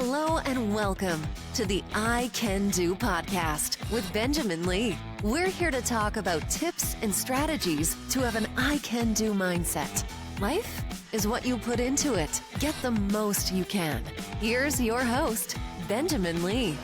Hello and welcome to the I Can Do podcast with Benjamin Lee. We're here to talk about tips and strategies to have an I Can Do mindset. Life is what you put into it. Get the most you can. Here's your host, Benjamin Lee.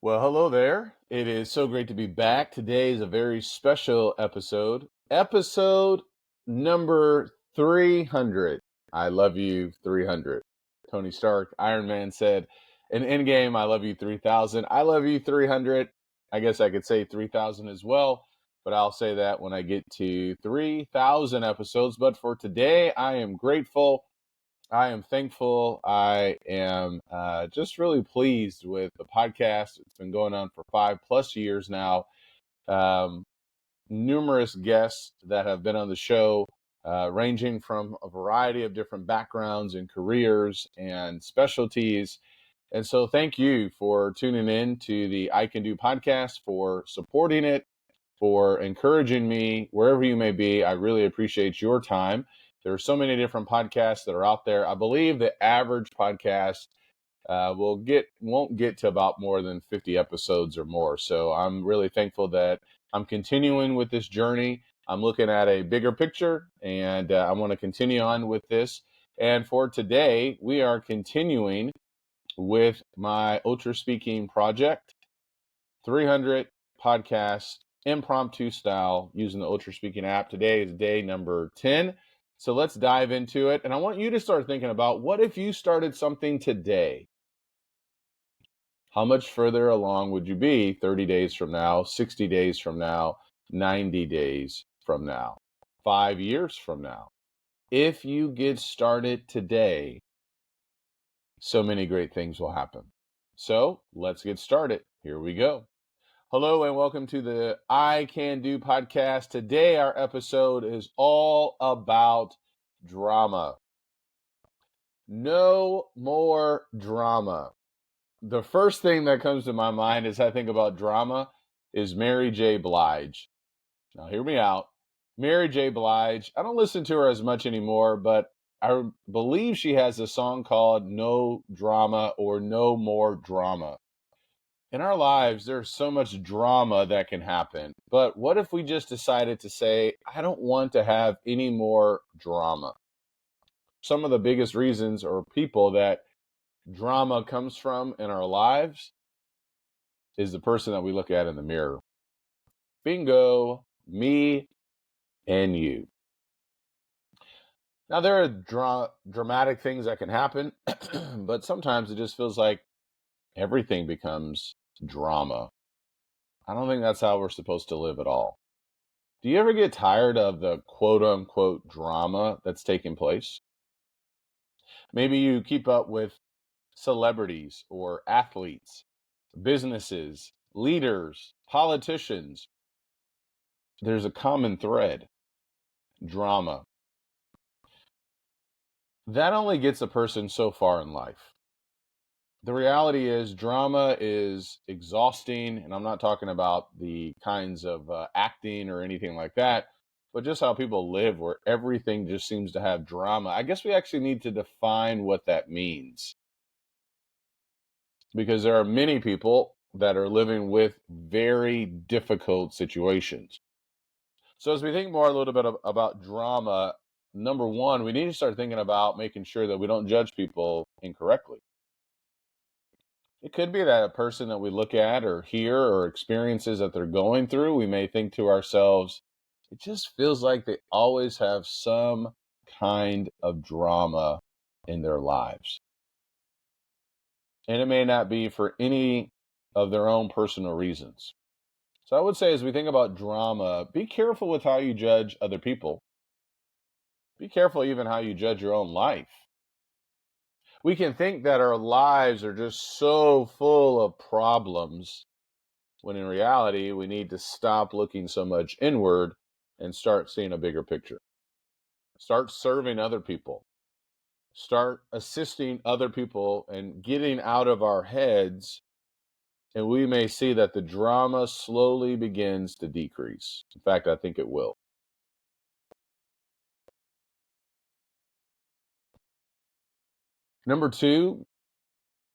Well, hello there. It is so great to be back. Today is a very special episode. Episode number 300. I love you 300. Tony Stark, Iron Man said, in Endgame, I love you 3000. I love you 300. I guess I could say 3000 as well, but I'll say that when I get to 3000 episodes. But for today, I am grateful. I am thankful. I am just really pleased with the podcast. It's been going on for 5+ years now. Numerous guests that have been on the show, ranging from a variety of different backgrounds and careers and specialties. And so thank you for tuning in to the I Can Do podcast, for supporting it, for encouraging me wherever you may be. I really appreciate your time. There are so many different podcasts that are out there. I believe the average podcast won't get to about more than 50 episodes or more. So I'm really thankful that I'm continuing with this journey. I'm looking at a bigger picture, and I want to continue on with this. And for today, we are continuing with my Ultraspeaking project, 300 podcasts, impromptu style, using the Ultraspeaking app. Today is day number 10. So let's dive into it. And I want you to start thinking about, what if you started something today? How much further along would you be 30 days from now, 60 days from now, 90 days from now, 5 years from now? If you get started today, so many great things will happen. So let's get started. Here we go. Hello and welcome to the I Can Do podcast. Today, our episode is all about drama. No more drama. The first thing that comes to my mind as I think about drama is Mary J. Blige. Now, hear me out. Mary J. Blige, I don't listen to her as much anymore, but I believe she has a song called No Drama or No More Drama. In our lives, there's so much drama that can happen. But what if we just decided to say, I don't want to have any more drama? Some of the biggest reasons or people that drama comes from in our lives is the person that we look at in the mirror. Bingo, me and you. Now, there are dramatic things that can happen, but sometimes it just feels like everything becomes drama. I don't think that's how we're supposed to live at all. Do you ever get tired of the quote unquote drama that's taking place? Maybe you keep up with celebrities or athletes, businesses, leaders, politicians. There's a common thread: drama. That only gets a person so far in life. The reality is, drama is exhausting, and I'm not talking about the kinds of acting or anything like that, but just how people live, where everything just seems to have drama. I guess we actually need to define what that means, because there are many people that are living with very difficult situations. So as we think more a little bit about drama, number one, we need to start thinking about making sure that we don't judge people incorrectly. It could be that a person that we look at or hear or experiences that they're going through, we may think to ourselves, it just feels like they always have some kind of drama in their lives. And it may not be for any of their own personal reasons. So I would say, as we think about drama, be careful with how you judge other people. Be careful even how you judge your own life. We can think that our lives are just so full of problems, when in reality, we need to stop looking so much inward and start seeing a bigger picture. Start serving other people. Start assisting other people and getting out of our heads and we may see that the drama slowly begins to decrease. In fact, I think it will. Number two,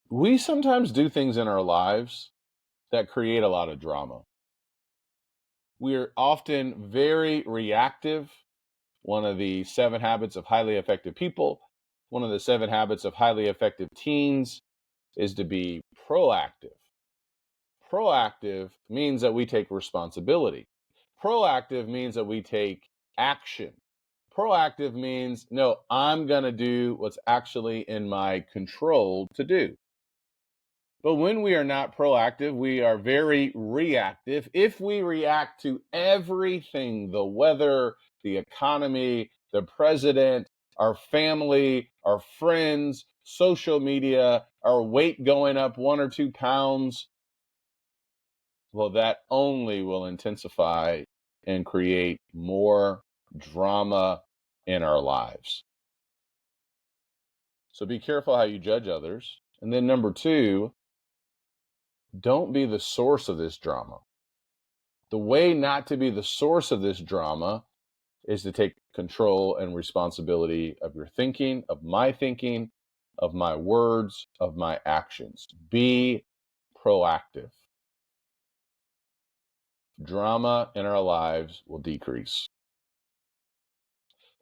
we sometimes do things in our lives that create a lot of drama. We're often very reactive. One of the 7 habits of highly effective people, one of the 7 habits of highly effective teens is to be proactive. Proactive means that we take responsibility. Proactive means that we take action. Proactive means, no, I'm going to do what's actually in my control to do. But when we are not proactive, we are very reactive. If we react to everything, the weather, the economy, the president, our family, our friends, social media, our weight going up 1 or 2 pounds, well, that only will intensify and create more drama in our lives. So be careful how you judge others. And then number two, don't be the source of this drama. The way not to be the source of this drama is to take control and responsibility of your thinking, of my words, of my actions. Be proactive. Drama in our lives will decrease.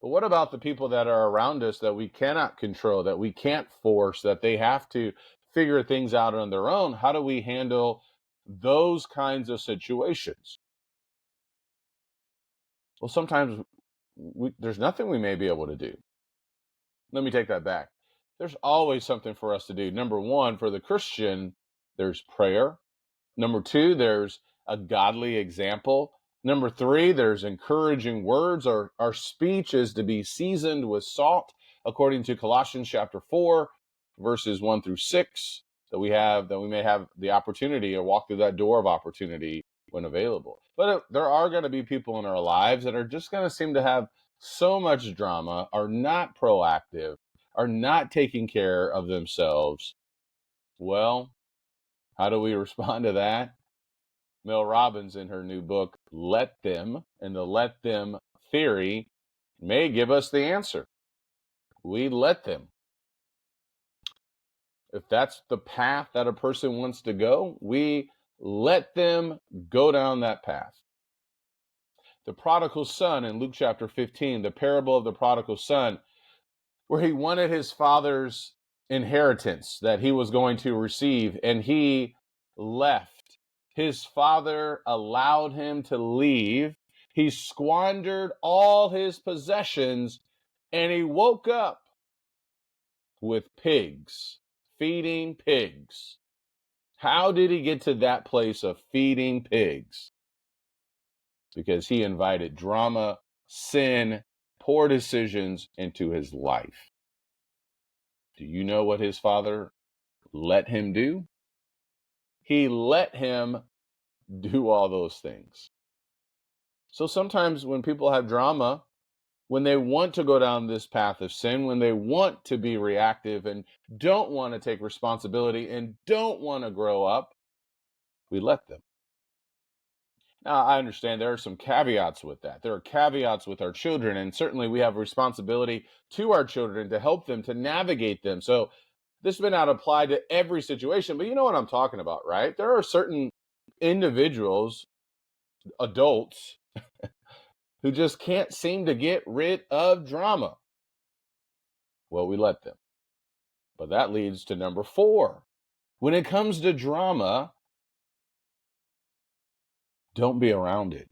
But what about the people that are around us that we cannot control, that we can't force, that they have to figure things out on their own? How do we handle those kinds of situations? Well, sometimes there's nothing we may be able to do. Let me take that back. There's always something for us to do. Number one, for the Christian, there's prayer. Number two, there's a godly example. Number three, there's encouraging words. Our speech is to be seasoned with salt, according to Colossians chapter 4, verses 1 through 6, that we may have the opportunity or walk through that door of opportunity when available. But there are going to be people in our lives that are just going to seem to have so much drama, are not proactive, are not taking care of themselves. Well, how do we respond to that? Mel Robbins, in her new book, Let Them, and the Let Them theory, may give us the answer. We let them. If that's the path that a person wants to go, we let them go down that path. The prodigal son in Luke chapter 15, the parable of the prodigal son, where he wanted his father's inheritance that he was going to receive, and he left. His father allowed him to leave. He squandered all his possessions, and he woke up with pigs, feeding pigs. How did he get to that place of feeding pigs? Because he invited drama, sin, poor decisions into his life. Do you know what his father let him do? He let him do all those things. So sometimes when people have drama, when they want to go down this path of sin, when they want to be reactive and don't want to take responsibility and don't want to grow up, we let them. Now, I understand there are some caveats with that. There are caveats with our children, and certainly we have a responsibility to our children to help them, to navigate them. So this may not apply to every situation, but you know what I'm talking about, right? There are certain individuals, adults, who just can't seem to get rid of drama. Well, we let them. But that leads to number 4. When it comes to drama, don't be around it.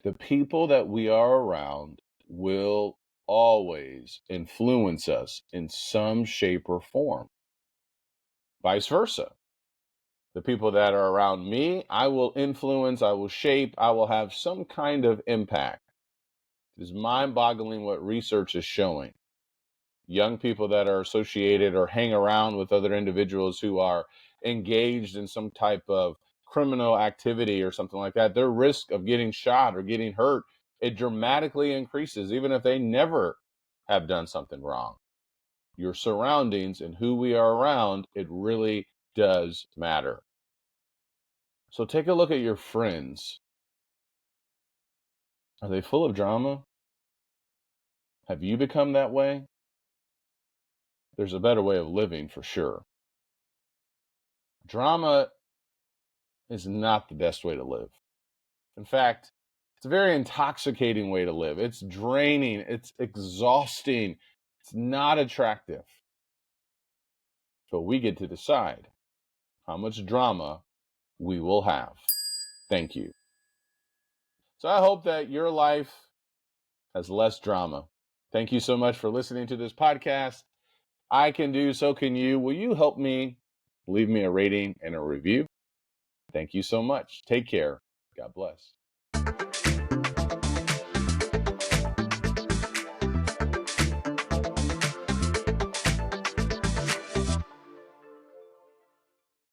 The people that we are around will always influence us in some shape or form. Vice versa. The people that are around me, I will influence, I will shape, I will have some kind of impact. It is mind-boggling what research is showing. Young people that are associated or hang around with other individuals who are engaged in some type of criminal activity or something like that, their risk of getting shot or getting hurt, it dramatically increases, even if they never have done something wrong. Your surroundings and who we are around, it really does matter. So take a look at your friends. Are they full of drama? Have you become that way? There's a better way of living for sure. Drama is not the best way to live. In fact, it's a very intoxicating way to live. It's draining, it's exhausting, it's not attractive. But we get to decide how much drama we will have. Thank you. So I hope that your life has less drama. Thank you so much for listening to this podcast. I can do, so can you. Will you help me? Leave me a rating and a review. Thank you so much. Take care. God bless.